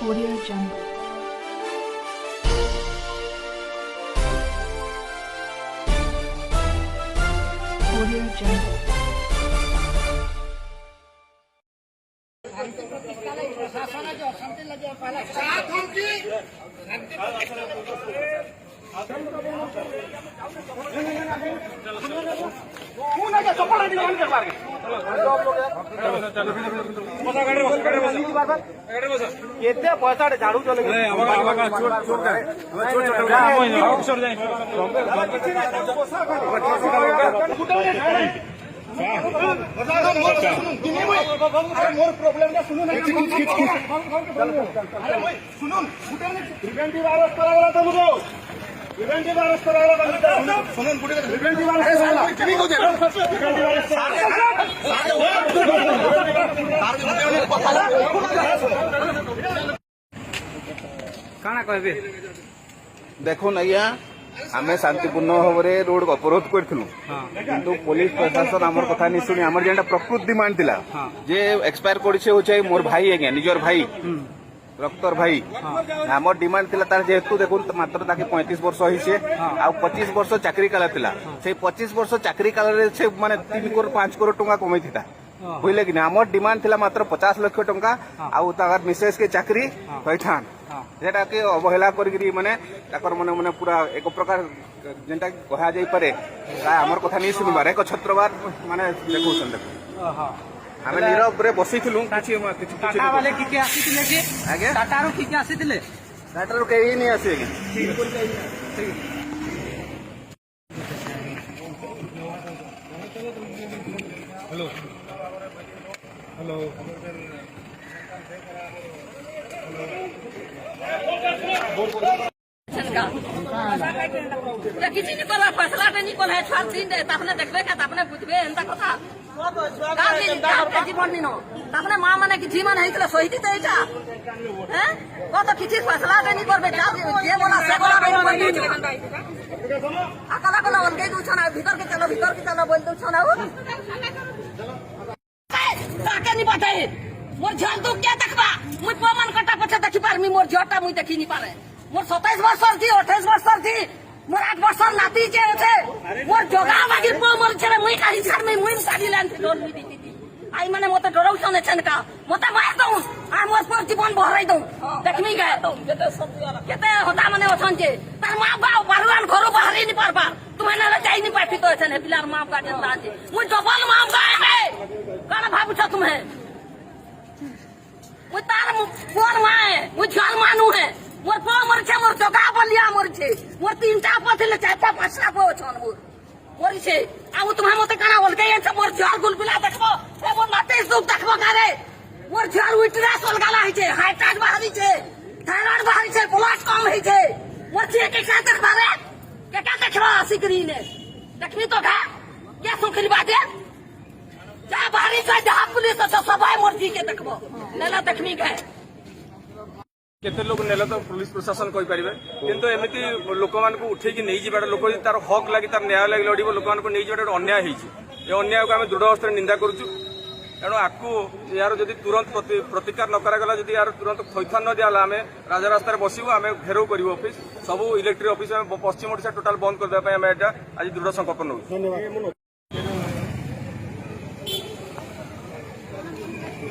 Audio Jungle. Audio Jungle. केते पैसा झाड़ू चले मोर प्रॉब्लम सुनो प्रिवेंटिव अरेस्ट करागला तुमको प्रिवेंटिव अरेस्ट करागला सुनो प्रिवेंटिव अरेस्ट काना कहबे देखो आज्ञा आम शांतिपूर्ण भाव में रोड अवरोध करूँ किंतु पुलिस प्रशासन आमर कथा नहीं शुणी आमर जेटा प्रकृत डिमांड थिला जे एक्सपायर कर मोर भाई आज्ञा निजर भाई रक्तर भाई आम डिमांड थिला तार जेहेतु देखो मात्र 35 वर्ष होइछे आ 25 वर्ष चाकरी काला थिला से 25 वर्ष चाकरी काल से माने 3 करोड़ 5 करोड़ टंका कमाई थिला बुझले कि आम डिमांड थिला मात्र 50 लाख टंका आउ तार मिसेस के चाकरी होइथान जेटा के अवहेला करी माने माने पूरा एक प्रकार जेनटा कहा जाई पारे हमर कथा नहीं सुनबार एक छत्रवाद माने देखौछन देख हमें नीरव रे बसिथिलु टाटा वाले की आसीथिले कि आगे टाटारो की आसीथिले टाटा रो केही नहीं आसे हेलो हेलो किसी निकल फैसला निकल है छाल दिन दे तपने देखबे का तपने बुझबे एंता कथा जीवन दिन तपने मां माने कि जीवन है इतला सही तो एटा हैं कत किसी फैसला नहीं करबे जा जे बोला से बोला नहीं अकला कला उनके दू छना भीतर के चलो बोल दू छना ताके नहीं बताए मोर झल तू क्या देखबा मुई पमन कटा पछे देखि पारमी मोर झटा मुई देखि नहीं पारे मोर 27 वर्ष थी 28 वर्ष थी मोर 8 वर्ष नाती जे छे मोर जोगा बागी पमन छले मुई का हिसाब में मुई साडी लान थी डोर दी आई माने मते डरौ छने छन का मते मार दऊ आ मोर पर जीवन भराई दऊ देखमी गए तो केते होता माने ओछन जे तार मां बाप बारुआन घरो बाहरी नहीं पारबा तुम्हें ना जाई नहीं पाठी तो छने पिलार मां का जनता जे मुई डबल मां गाए में काना भाबु छ तुम्हें मुई तार मोर माए मुई झल मानू है मोर पो मोर छे मोर जोगा बलिया मोर छे मोर तीनटा पथिले चारटा पांचटा पो छन मोर छे आ तुम्हें मते काना ओलगे छ मोर झल गुलबिला देखबो ए मोर नाते सुख देखबो कारे मोर झल उइटरा सोलगाला है छे हार्ट अटैक बाहरी छे थायराइड बाहरी छे ब्लड कम है छे मोर छे के साथ देखबा रे के का देखबा सिकरी ने देखनी तो का क्या सुखरी बात है जा बाहरी से जा पुलिस तो सबाई मोर जी के देखबो नेला देखनी के केते लोग नेला तो पुलिस प्रशासन कहि परिबे किंतु एमिति लोक मान को उठे कि नहीं जिबाड लोक तार हक लागि तार न्याय लागि लड़िबो लोक मान को नहीं जिबाड अन्याय हिची ए अन्याय को हम दृढ़ हस्ते निंदा करूछु एणु आकु यार जदि तुरंत प्रतिकार न करागला जदि यार तुरंत खैथान न दियाला आमे राजा रास्ता बसिबो आमे घेराव करिवो ऑफिस सब इलेक्ट्रिक ऑफिस में पश्चिम ओडिशा टोटल बंद कर देबा हम एटा आज दृढ़ संकल्प नउ।